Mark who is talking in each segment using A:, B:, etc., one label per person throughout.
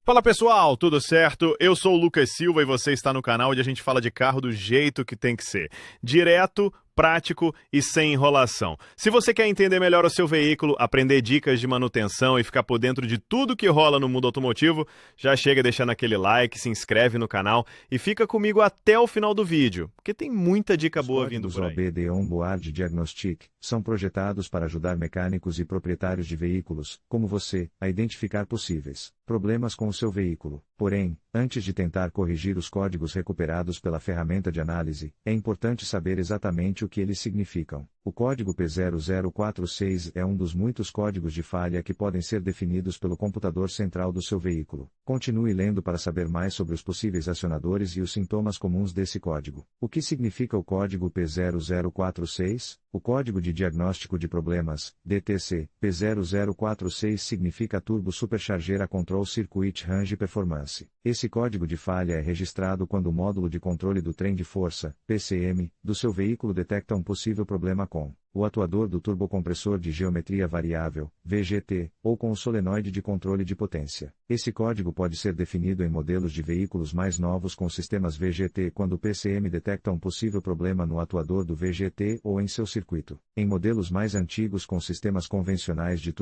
A: Fala pessoal, tudo certo? Eu sou o Lucas Silva e você está no canal onde a gente fala de carro do jeito que tem que ser. Direto, prático e sem enrolação. Se você quer entender melhor o seu veículo, aprender dicas de manutenção e ficar por dentro de tudo que rola no mundo automotivo, já chega deixando aquele like, se inscreve no canal e fica comigo até o final do vídeo, porque tem muita dica boa vindo por aí.
B: Os códigos OBD On-Board Diagnostic são projetados para ajudar mecânicos e proprietários de veículos, como você, a identificar possíveis problemas com o seu veículo. Porém, antes de tentar corrigir os códigos recuperados pela ferramenta de análise, é importante saber exatamente o que eles significam. O código P0046 é um dos muitos códigos de falha que podem ser definidos pelo computador central do seu veículo. Continue lendo para saber mais sobre os possíveis acionadores e os sintomas comuns desse código. O que significa o código P0046? O Código de Diagnóstico de Problemas, DTC, P0046 significa Turbo Supercharger Control Circuit Range Performance. Esse código de falha é registrado quando o módulo de controle do trem de força, PCM, do seu veículo detecta um possível problema com o atuador do turbocompressor de geometria variável, VGT, ou com o solenoide de controle de potência. Esse código pode ser definido em modelos de veículos mais novos com sistemas VGT quando o PCM detecta um possível problema no atuador do VGT ou em seu circuito. Em modelos mais antigos com sistemas convencionais de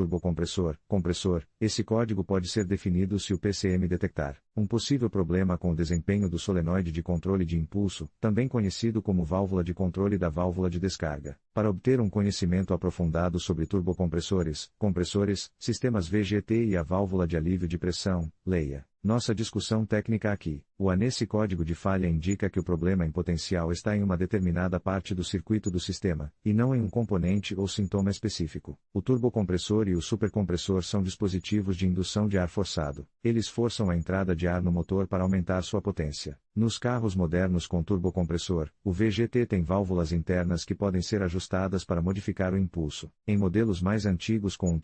B: compressor, esse código pode ser definido se o PCM detectar um possível problema com o desempenho do solenoide de controle de impulso, também conhecido como válvula de controle da válvula de descarga. Para obter um conhecimento aprofundado sobre turbocompressores, compressores, sistemas VGT e a válvula de alívio de pressão, leia nossa discussão técnica aqui. Nesse código de falha indica que o problema em potencial está em uma determinada parte do circuito do sistema, e não em um componente ou sintoma específico. O turbocompressor e o supercompressor são dispositivos de indução de ar forçado. Eles forçam a entrada de ar no motor para aumentar sua potência. Nos carros modernos com turbocompressor, o VGT tem válvulas internas que podem ser ajustadas para modificar o impulso. Em modelos mais antigos com um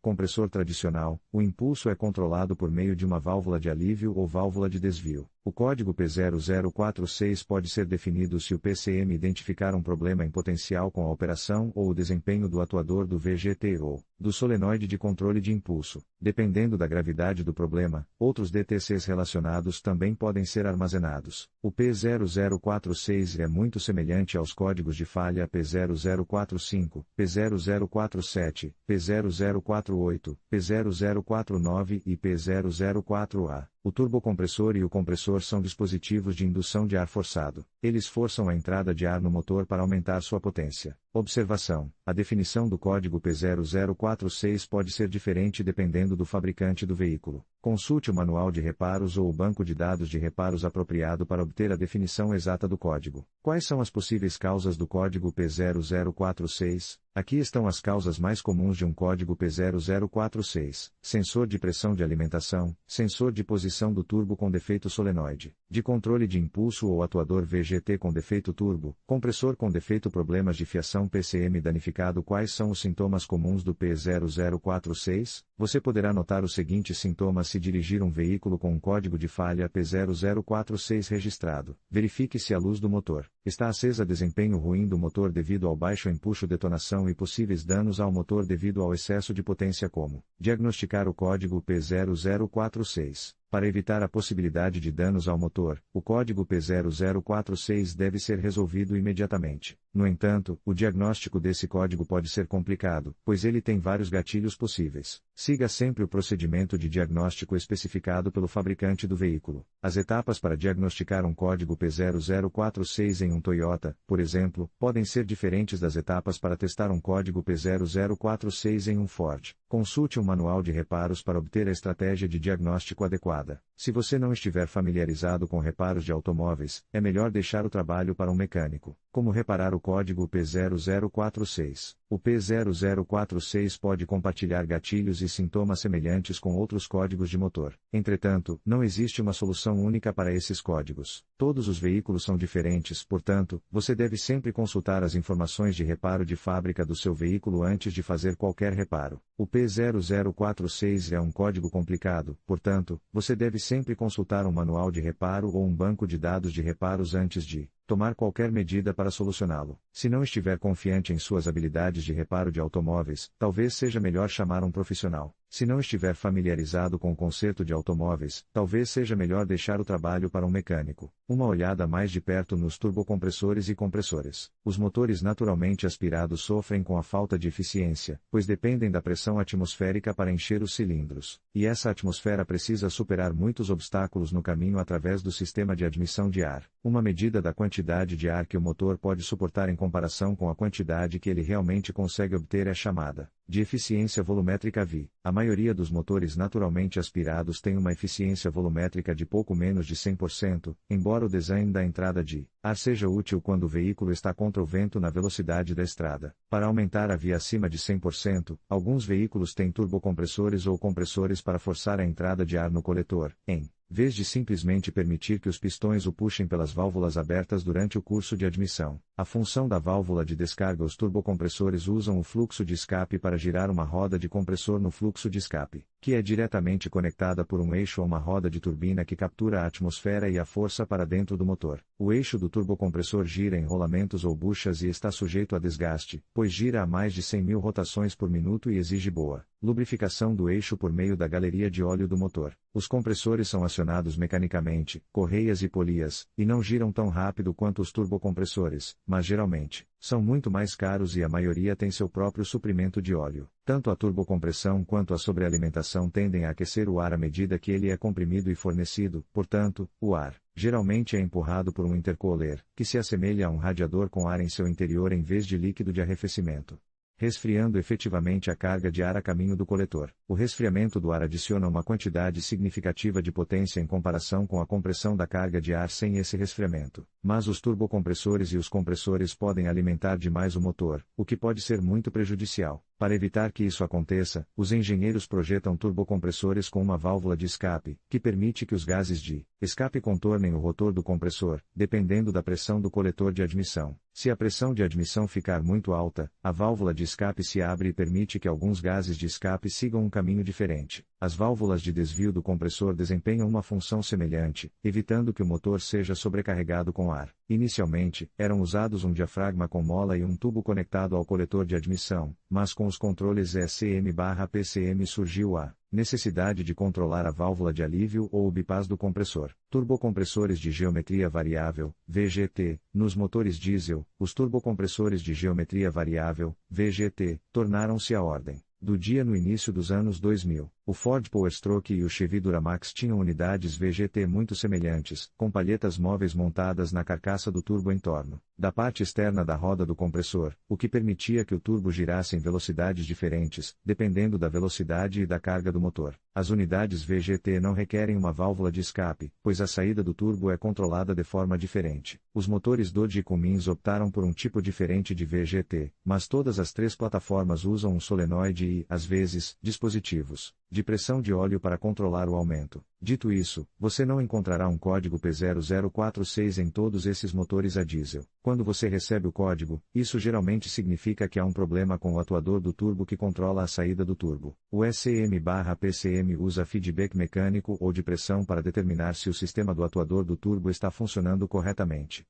B: compressor tradicional, o impulso é controlado por meio de uma válvula de alívio ou válvula de desvio. O código P0046 pode ser definido se o PCM identificar um problema em potencial com a operação ou o desempenho do atuador do VGT ou do solenoide de controle de impulso. Dependendo da gravidade do problema, outros DTCs relacionados também podem ser armazenados. O P0046 é muito semelhante aos códigos de falha P0045, P0047, P0048, P0049 e P0040A. O turbocompressor e o compressor são dispositivos de indução de ar forçado. Eles forçam a entrada de ar no motor para aumentar sua potência. Observação: a definição do código P0046 pode ser diferente dependendo do fabricante do veículo. Consulte o manual de reparos ou o banco de dados de reparos apropriado para obter a definição exata do código. Quais são as possíveis causas do código P0046? Aqui estão as causas mais comuns de um código P0046: sensor de pressão de alimentação, sensor de posição do turbo com defeito solenoide, de controle de impulso ou atuador VGT com defeito turbo, compressor com defeito, problemas de fiação PCM danificado. Quais são os sintomas comuns do P0046? Você poderá notar os seguintes sintomas se dirigir um veículo com um código de falha P0046 registrado. Verifique se a luz do motor está acesa, desempenho ruim do motor devido ao baixo empuxo, detonação e possíveis danos ao motor devido ao excesso de potência. Como diagnosticar o código P0046? Para evitar a possibilidade de danos ao motor, o código P0046 deve ser resolvido imediatamente. No entanto, o diagnóstico desse código pode ser complicado, pois ele tem vários gatilhos possíveis. Siga sempre o procedimento de diagnóstico especificado pelo fabricante do veículo. As etapas para diagnosticar um código P0046 em um Toyota, por exemplo, podem ser diferentes das etapas para testar um código P0046 em um Ford. Consulte um manual de reparos para obter a estratégia de diagnóstico adequada. Se você não estiver familiarizado com reparos de automóveis, é melhor deixar o trabalho para um mecânico. Como reparar o código P0046? O P0046 pode compartilhar gatilhos e sintomas semelhantes com outros códigos de motor. Entretanto, não existe uma solução única para esses códigos. Todos os veículos são diferentes, portanto, você deve sempre consultar as informações de reparo de fábrica do seu veículo antes de fazer qualquer reparo. O P0046 é um código complicado, portanto, você deve sempre consultar um manual de reparo ou um banco de dados de reparos antes de tomar qualquer medida para solucioná-lo. Se não estiver confiante em suas habilidades de reparo de automóveis, talvez seja melhor chamar um profissional. Se não estiver familiarizado com o conserto de automóveis, talvez seja melhor deixar o trabalho para um mecânico. Uma olhada mais de perto nos turbocompressores e compressores. Os motores naturalmente aspirados sofrem com a falta de eficiência, pois dependem da pressão atmosférica para encher os cilindros, e essa atmosfera precisa superar muitos obstáculos no caminho através do sistema de admissão de ar. Uma medida da quantidade de ar que o motor pode suportar em comparação com a quantidade que ele realmente consegue obter é chamada de eficiência volumétrica VI. A maioria dos motores naturalmente aspirados tem uma eficiência volumétrica de pouco menos de 100%, embora o design da entrada de ar seja útil quando o veículo está contra o vento na velocidade da estrada. Para aumentar a VI acima de 100%, alguns veículos têm turbocompressores ou compressores para forçar a entrada de ar no coletor, em vez de simplesmente permitir que os pistões o puxem pelas válvulas abertas durante o curso de admissão. A função da válvula de descarga. Os turbocompressores usam o fluxo de escape para girar uma roda de compressor no fluxo de escape, que é diretamente conectada por um eixo a uma roda de turbina que captura a atmosfera e a força para dentro do motor. O eixo do turbocompressor gira em rolamentos ou buchas e está sujeito a desgaste, pois gira a mais de 100.000 rotações por minuto e exige boa lubrificação do eixo por meio da galeria de óleo do motor. Os compressores são acionados mecanicamente, correias e polias, e não giram tão rápido quanto os turbocompressores, mas geralmente são muito mais caros e a maioria tem seu próprio suprimento de óleo. Tanto a turbocompressão quanto a sobrealimentação tendem a aquecer o ar à medida que ele é comprimido e fornecido, portanto, o ar geralmente é empurrado por um intercooler, que se assemelha a um radiador com ar em seu interior em vez de líquido de arrefecimento, resfriando efetivamente a carga de ar a caminho do coletor. O resfriamento do ar adiciona uma quantidade significativa de potência em comparação com a compressão da carga de ar sem esse resfriamento. Mas os turbocompressores e os compressores podem alimentar demais o motor, o que pode ser muito prejudicial. Para evitar que isso aconteça, os engenheiros projetam turbocompressores com uma válvula de escape, que permite que os gases de escape contornem o rotor do compressor, dependendo da pressão do coletor de admissão. Se a pressão de admissão ficar muito alta, a válvula de escape se abre e permite que alguns gases de escape sigam um caminho diferente. As válvulas de desvio do compressor desempenham uma função semelhante, evitando que o motor seja sobrecarregado com ar. Inicialmente, eram usados um diafragma com mola e um tubo conectado ao coletor de admissão, mas com os controles ECM/PCM surgiu a necessidade de controlar a válvula de alívio ou o bypass do compressor. Turbocompressores de geometria variável, VGT, nos motores diesel, os turbocompressores de geometria variável, VGT, tornaram-se a ordem do dia no início dos anos 2000. O Ford Powerstroke e o Chevy Duramax tinham unidades VGT muito semelhantes, com palhetas móveis montadas na carcaça do turbo em torno da parte externa da roda do compressor, o que permitia que o turbo girasse em velocidades diferentes, dependendo da velocidade e da carga do motor. As unidades VGT não requerem uma válvula de escape, pois a saída do turbo é controlada de forma diferente. Os motores Dodge e Cummins optaram por um tipo diferente de VGT, mas todas as três plataformas usam um solenoide e, às vezes, dispositivos de pressão de óleo para controlar o aumento. Dito isso, você não encontrará um código P0046 em todos esses motores a diesel. Quando você recebe o código, isso geralmente significa que há um problema com o atuador do turbo que controla a saída do turbo. O ECM/PCM usa feedback mecânico ou de pressão para determinar se o sistema do atuador do turbo está funcionando corretamente.